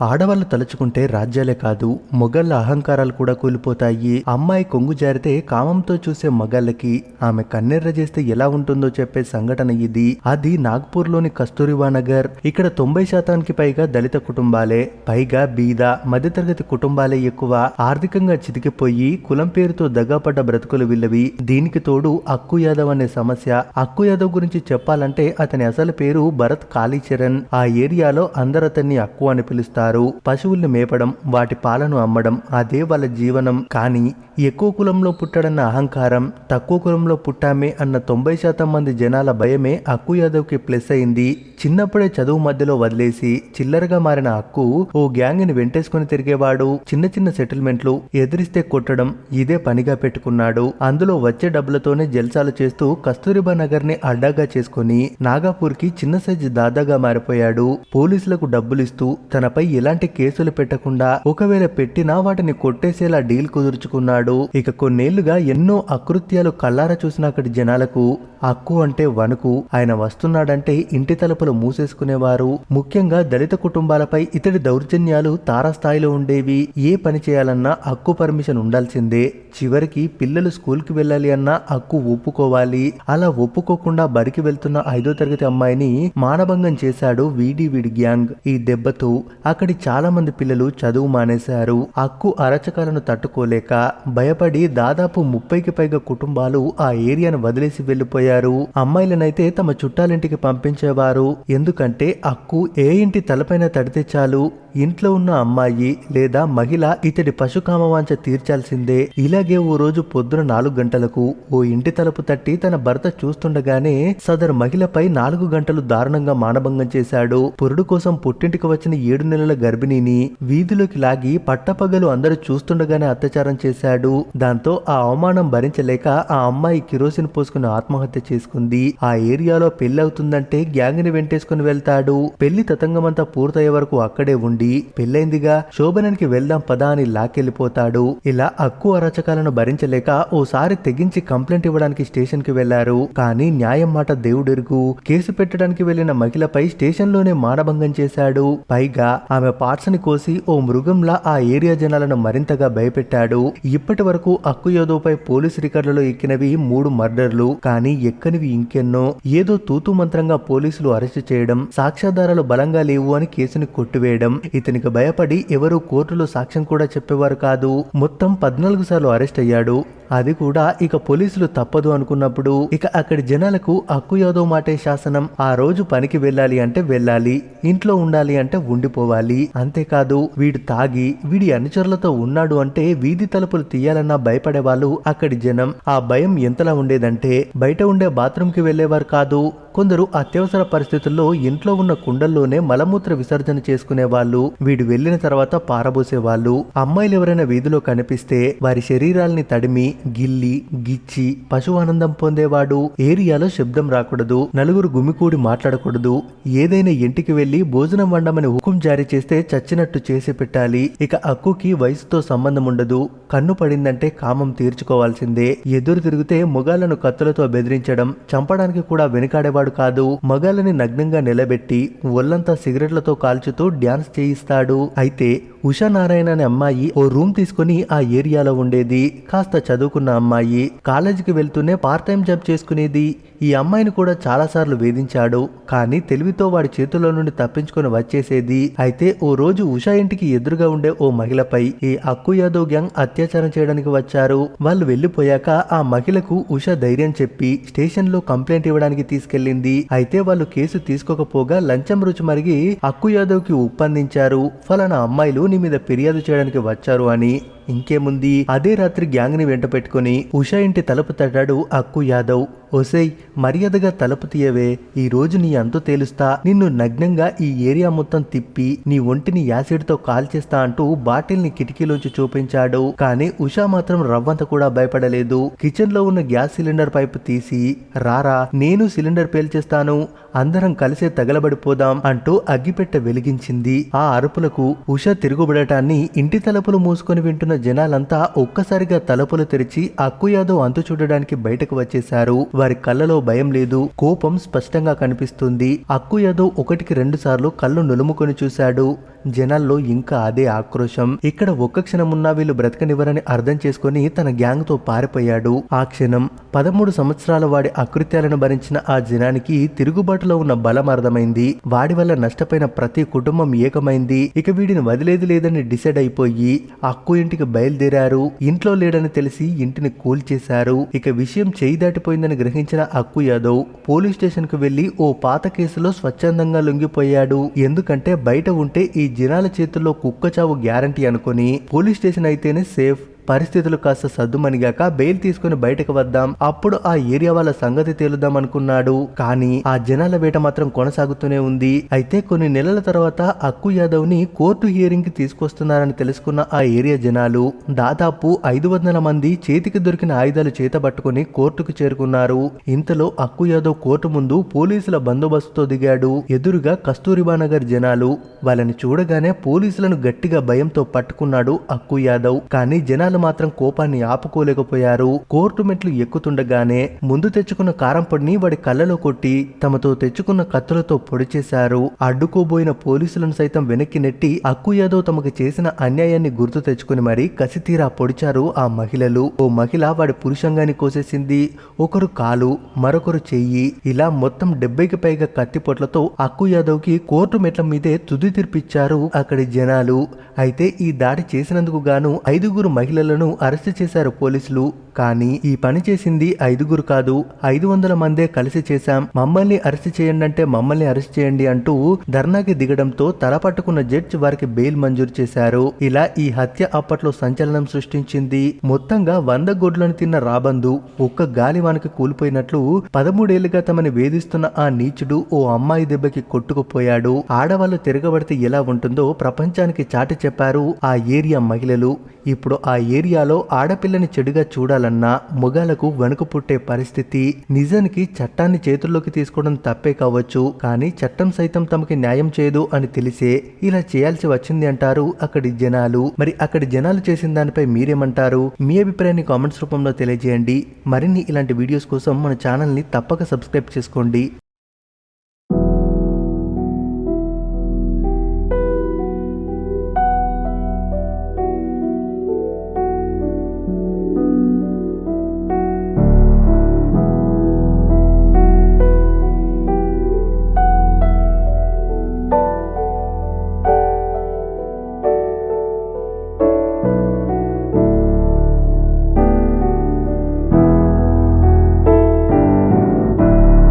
ఆడవాళ్ళు తలుచుకుంటే రాజ్యాలే కాదు మొగళ్ళ అహంకారాలు కూడా కూలిపోతాయి. అమ్మాయి కొంగు జారితే కామంతో చూసే మగాళ్ళకి ఆమె కన్నెర్ర చేస్తే ఎలా ఉంటుందో చెప్పే సంఘటన ఇది. అది నాగ్పూర్ లోని కస్తూరిబా నగర్. ఇక్కడ 90% పైగా దళిత కుటుంబాలే, పైగా బీద మధ్యతరగతి కుటుంబాలే ఎక్కువ. ఆర్థికంగా చితికిపోయి కులం పేరుతో దగాపడ్డ బ్రతుకులు వీళ్ళవి. దీనికి తోడు అక్కు యాదవ్ అనే సమస్య. అక్కు యాదవ్ గురించి చెప్పాలంటే అతని అసలు పేరు భరత్ కాళీచరణ్. ఆ ఏరియాలో అందరూ అతన్ని అక్కు అని పిలుస్తారు. పశువుల్ని మేపడం, వాటి పాలను అమ్మడం అదే వాళ్ళ జీవనం. కానీ ఎక్కువ కులంలో పుట్టడన్న అహంకారం, తక్కువ కులంలో పుట్టామే అన్న 90% మంది జనాల భయమే అక్కు యాదవ్ కి ప్లస్ అయింది. చిన్నప్పుడే చదువు మధ్యలో వదిలేసి చిల్లరగా మారిన అక్కు ఓ గ్యాంగ్ ని వెంటేసుకుని తిరిగేవాడు. చిన్న చిన్న సెటిల్మెంట్లు, ఎదిరిస్తే కొట్టడం ఇదే పనిగా పెట్టుకున్నాడు. అందులో వచ్చే డబ్బులతోనే జల్సాలు చేస్తూ కస్తూరిబా నగర్ ని అడ్డాగా చేసుకుని నాగపూర్ కి చిన్న సైజు దాదాగా మారిపోయాడు. పోలీసులకు డబ్బులిస్తూ తనపై ఎలాంటి కేసులు పెట్టకుండా, ఒకవేళ పెట్టినా వాటిని కొట్టేసేలా డీల్ కుదుర్చుకున్నాడు. ఇక కొన్నేళ్లుగా ఎన్నో అకృత్యాలు కళ్ళారా చూసిన అక్కడి జనాలకు అక్కు అంటే వణుకు. ఆయన వస్తున్నాడంటే ఇంటి తలుపులు మూసేసుకునేవారు. ముఖ్యంగా దళిత కుటుంబాలపై ఇతడి దౌర్జన్యాలు తారాస్థాయిలో ఉండేవి. ఏ పని చేయాలన్నా అక్కు పర్మిషన్ ఉండాల్సిందే. చివరికి పిల్లలు స్కూల్ కి వెళ్ళాలి అన్నా అక్కు ఒప్పుకోవాలి. అలా ఒప్పుకోకుండా బడికి వెళ్తున్న 5వ తరగతి అమ్మాయిని మానభంగం చేశాడు వీడి గ్యాంగ్. ఈ దెబ్బతో అక్కడి చాలా మంది పిల్లలు చదువు మానేశారు. అక్కు అరచకాలను తట్టుకోలేక భయపడి దాదాపు 30కి పైగా కుటుంబాలు ఆ ఏరియాను వదిలేసి వెళ్లిపోయారు. అమ్మాయిలనైతే తమ చుట్టాలింటికి పంపించేవారు. ఎందుకంటే అక్కు ఏ ఇంటి తలపైన తడితే చాలు ఇంట్లో ఉన్న అమ్మాయి లేదా మహిళ ఇతడి పశుకామవాంఛ తీర్చాల్సిందే. ఇలాగే ఓ రోజు పొద్దున 4 గంటలకు ఓ ఇంటి తలుపు తట్టి తన భర్త చూస్తుండగానే సదరు మహిళపై 4 గంటలు దారుణంగా మానభంగం చేశాడు. పురుడు కోసం పుట్టింటికి వచ్చిన 7 నెలల గర్భిణిని వీధిలోకి లాగి పట్టపగలు అందరూ చూస్తుండగానే అత్యాచారం చేశాడు. దాంతో ఆ అవమానం భరించలేక ఆ అమ్మాయి కిరోసిన్ పోసుకుని ఆత్మహత్య చేసుకుంది. ఆ ఏరియాలో పెళ్లి అవుతుందంటే గ్యాంగ్ ని వెంటేసుకుని వెళ్తాడు. పెళ్లి తతంగమంతా పూర్తయ్యే వరకు అక్కడే ఉండి పెళ్ళైందిగా శోభనానికి వెళ్దాం పదా అని లాక్కెళ్లిపోతాడు. ఇలా అక్కు అరాచకాలను భరించలేక ఓసారి తెగించి కంప్లైంట్ ఇవ్వడానికి స్టేషన్ కి వెళ్లారు. కానీ న్యాయం మాట దేవుడెరుగు. కేసు పెట్టడానికి వెళ్లిన మహిళపై స్టేషన్ లోనే మానభంగం చేశాడు. పైగా ఆమె పార్ట్స్ ని కోసి ఓ మృగంలా ఆ ఏరియా జనాలను మరింతగా భయపెట్టాడు. ఇప్పటి వరకు అక్కు యాదవ్ పై పోలీసు రికార్డులలో ఎక్కినవి 3 మర్డర్లు. కానీ ఎక్కనివి ఇంకెన్నో. ఏదో తూతు మంత్రంగా పోలీసులు అరెస్టు చేయడం, సాక్ష్యాధారాలు బలంగా లేవు అని కేసుని కొట్టివేయడం. ఇతనికి భయపడి ఎవరూ కోర్టులో సాక్ష్యం కూడా చెప్పేవారు కాదు. మొత్తం 14 సార్లు అరెస్ట్ అయ్యాడు. అది కూడా ఇక పోలీసులు తప్పదు అనుకున్నప్పుడు. ఇక అక్కడి జనాలకు అక్కు యాదవ్ మాటే శాసనం. ఆ రోజు పనికి వెళ్ళాలి అంటే వెళ్ళాలి, ఇంట్లో ఉండాలి అంటే ఉండిపోవాలి. అంతేకాదు వీడు తాగి వీడి అనుచరులతో ఉన్నాడు అంటే వీధి తలుపులు తీయాలన్నా భయపడేవాళ్ళు అక్కడి జనం. ఆ భయం ఎంతలా ఉండేదంటే బయట ఉండే బాత్రూమ్ కి వెళ్లేవారు కాదు. కొందరు అత్యవసర పరిస్థితుల్లో ఇంట్లో ఉన్న కుండల్లోనే మలమూత్ర విసర్జన చేసుకునేవాళ్ళు. వీడు వెళ్లిన తర్వాత పారబోసేవాళ్ళు. అమ్మాయిలు ఎవరైనా వీధిలో కనిపిస్తే వారి శరీరాల్ని తడిమి గిల్లి గిచ్చి పశువు ఆనందం పొందేవాడు. ఏరియాలో శబ్దం రాకూడదు, నలుగురు గుమికూడి మాట్లాడకూడదు. ఏదైనా ఇంటికి వెళ్లి భోజనం వండమని హుకుం జారీ చేస్తే చచ్చినట్టు చేసి పెట్టాలి. ఇక అక్కుకి వయసుతో సంబంధం ఉండదు. కన్ను పడిందంటే కామం తీర్చుకోవాల్సిందే. ఎదురు తిరిగితే మొగాళ్లను కత్తులతో బెదిరించడం, చంపడానికి కూడా వెనుకాడేవాడు కాదు. మగాళ్ళని నగ్నంగా నిలబెట్టి ఒళ్లంతా సిగరెట్లతో కాల్చుతూ డ్యాన్స్ చేయిస్తాడు. అయితే ఉషా నారాయణ అనే అమ్మాయి ఓ రూమ్ తీసుకుని ఆ ఏరియాలో ఉండేది. కాస్త చదువుకున్న అమ్మాయి. కాలేజీకి వెళ్తూనే పార్ట్ టైం జాబ్ చేసుకునేది. ఈ అమ్మాయిని కూడా చాలాసార్లు వేధించాడు. కానీ తెలివితో వాడి చేతుల్లో నుండి తప్పించుకొని వచ్చేసేది. అయితే ఓ రోజు ఉషా ఇంటికి ఎదురుగా ఉండే ఓ మహిళపై ఈ అక్కు యాదవ్ గ్యాంగ్ అత్యాచారం చేయడానికి వచ్చారు. వాళ్ళు వెళ్లిపోయాక ఆ మహిళకు ఉషా ధైర్యం చెప్పి స్టేషన్ లో కంప్లైంట్ ఇవ్వడానికి తీసుకెళ్లింది. అయితే వాళ్ళు కేసు తీసుకోకపోగా లంచం రుచి మరిగి అక్కు యాదవ్ కి ఒప్పందించారు. ఫలానా అమ్మాయిలు నీ మీద ఫిర్యాదు చేయడానికి వచ్చారు అని. ఇంకేముంది, అదే రాత్రి గ్యాంగ్ ని వెంట పెట్టుకుని ఉషా ఇంటి తలుపు తట్టాడు అక్కు యాదవ్. ఒసేయ్, మర్యాదగా తలుపు తీయవే, ఈ రోజు నీ అంతు తేలుస్తా, నిన్ను నగ్నంగా ఈ ఏరియా మొత్తం తిప్పి నీ ఒంటిని యాసిడ్ తో కాల్చేస్తా అంటూ బాటిల్ ని కిటికీలోంచి చూపించాడు. కానీ ఉషా మాత్రం రవ్వంత కూడా భయపడలేదు. కిచెన్ లో ఉన్న గ్యాస్ సిలిండర్ పైపు తీసి రారా నేను సిలిండర్ పేల్చేస్తాను, అందరం కలిసే తగలబడిపోదాం అంటూ అగ్గిపెట్టె వెలిగించింది. ఆ అరుపులకు ఉషా తిరుగుబడటాన్ని ఇంటి తలుపులు మూసుకొని వింటున్న జనాలంతా ఒక్కసారిగా తలుపులు తెరిచి అక్కు యాదవ్ అంతు చూడడానికి బయటకు వచ్చేశారు. వారి కళ్ళలో భయం లేదు, కోపం స్పష్టంగా కనిపిస్తుంది. అక్కు యాదవ్ 1కి 2 సార్లు కళ్ళు నులుముకొని చూశాడు. జనాల్లో ఇంకా అదే ఆక్రోశం. ఇక్కడ ఒక్క క్షణం ఉన్నా వీళ్ళు బ్రతకనివ్వరని అర్థం చేసుకుని తన గ్యాంగ్ తో పారిపోయాడు. ఆ క్షణం 13 సంవత్సరాల వాడి అకృత్యాలను భరించిన ఆ జనానికి తిరుగుబాటులో ఉన్న బలం అర్థమైంది. వాడి వల్ల నష్టపోయిన ప్రతి కుటుంబం ఏకమైంది. ఇక వీడిని వదిలేది లేదని డిసైడ్ అయిపోయి అక్కు ఇంటికి బయలుదేరారు. ఇంట్లో లేడని తెలిసి ఇంటిని కూల్చేశారు. ఇక విషయం చేయి దాటిపోయిందని గ్రహించిన అక్కు యాదవ్ పోలీస్ స్టేషన్ కు వెళ్లి ఓ పాత కేసులో స్వచ్ఛందంగా లొంగిపోయాడు. ఎందుకంటే బయట ఉంటే ఈ జనాల చేతుల్లో కుక్క చావు గ్యారంటీ అనుకుని పోలీస్ స్టేషన్ అయితేనే సేఫ్. పరిస్థితులు కాస్త సద్దుమణిగాక బెయిల్ తీసుకుని బయటకు వద్దాం, అప్పుడు ఆ ఏరియా వాళ్ళ సంగతి తేలుద్దాం అనుకున్నాడు. కానీ ఆ జనాల వేట మాత్రం కొనసాగుతూనే ఉంది. అయితే కొన్ని నెలల తర్వాత అక్కు యాదవ్ ని కోర్టు హియరింగ్ కి తీసుకొస్తున్నారని తెలుసుకున్న ఆ ఏరియా జనాలు దాదాపు 500 మంది చేతికి దొరికిన ఆయుధాలు చేతబట్టుకుని కోర్టుకు చేరుకున్నారు. ఇంతలో అక్కు యాదవ్ కోర్టు ముందు పోలీసుల బందోబస్తుతో దిగాడు. ఎదురుగా కస్తూరిబా నగర్ జనాలు. వాళ్ళని చూడగానే పోలీసులను గట్టిగా భయంతో పట్టుకున్నాడు అక్కు యాదవ్. కానీ జనాలు మాత్రం కోపాన్ని ఆపుకోలేకపోయారు. కోర్టు మెట్లు ఎక్కుతుండగానే ముందు తెచ్చుకున్న కారం పొడిని వాడి కళ్ళలో కొట్టి తమతో తెచ్చుకున్న కత్తులతో పొడి చేశారు. అడ్డుకోబోయిన పోలీసులను సైతం వెనక్కి నెట్టి అక్కు యాదవ్ తమకు చేసిన అన్యాయాన్ని గుర్తు తెచ్చుకుని మరీ కసితీరా పొడిచారు ఆ మహిళలు. ఓ మహిళ వాడి పురుషంగాన్ని కోసేసింది. ఒకరు కాలు, మరొకరు చెయ్యి. ఇలా మొత్తం 70కి పైగా కత్తిపొట్లతో అక్కు యాదవ్ కి కోర్టు మెట్ల మీదే తుది తీర్పిచ్చారు అక్కడి జనాలు. అయితే ఈ దాడి చేసినందుకు గాను 5 మహిళలను అరెస్ట్ చేశారు పోలీసులు. కానీ ఈ పని చేసింది 5 కాదు, 500 మందే కలిసి చేశాం, మమ్మల్ని అరెస్ట్ చేయండి అంటే మమ్మల్ని అరెస్ట్ చేయండి అంటూ ధర్నాకి దిగడంతో తలపట్టుకున్న జడ్జి వారికి బెయిల్ మంజూరు చేశారు. ఇలా ఈ హత్య అప్పట్లో సంచలనం సృష్టించింది. మొత్తంగా 100 గొడ్లను తిన్న రాబందు ఒక్క గాలివానకి కూలిపోయినట్లు 13 ఏళ్లుగా తమని వేధిస్తున్న ఆ నీచుడు ఓ అమ్మాయి దెబ్బకి కొట్టుకుపోయాడు. ఆడవాళ్ళు తిరగబడితే ఎలా ఉంటుందో ప్రపంచానికి చాటి చెప్పారు ఆ ఏరియా మహిళలు. ఇప్పుడు ఆ ఏరియాలో ఆడపిల్లని చెడుగా చూడాలన్నా మొగాలకు వణుకు పుట్టే పరిస్థితి. నిజానికి చట్టాన్ని చేతుల్లోకి తీసుకోవడం తప్పే కావచ్చు, కానీ చట్టం సైతం తమకి న్యాయం చేయదు అని తెలిసే ఇలా చేయాల్సి వచ్చింది అంటారు అక్కడి జనాలు. మరి అక్కడి జనాలు చేసిన దానిపై మీరేమంటారు? మీ అభిప్రాయాన్ని కామెంట్స్ రూపంలో తెలియజేయండి. మరిన్ని ఇలాంటి వీడియోస్ కోసం మన ఛానల్ని తప్పక సబ్స్క్రైబ్ చేసుకోండి.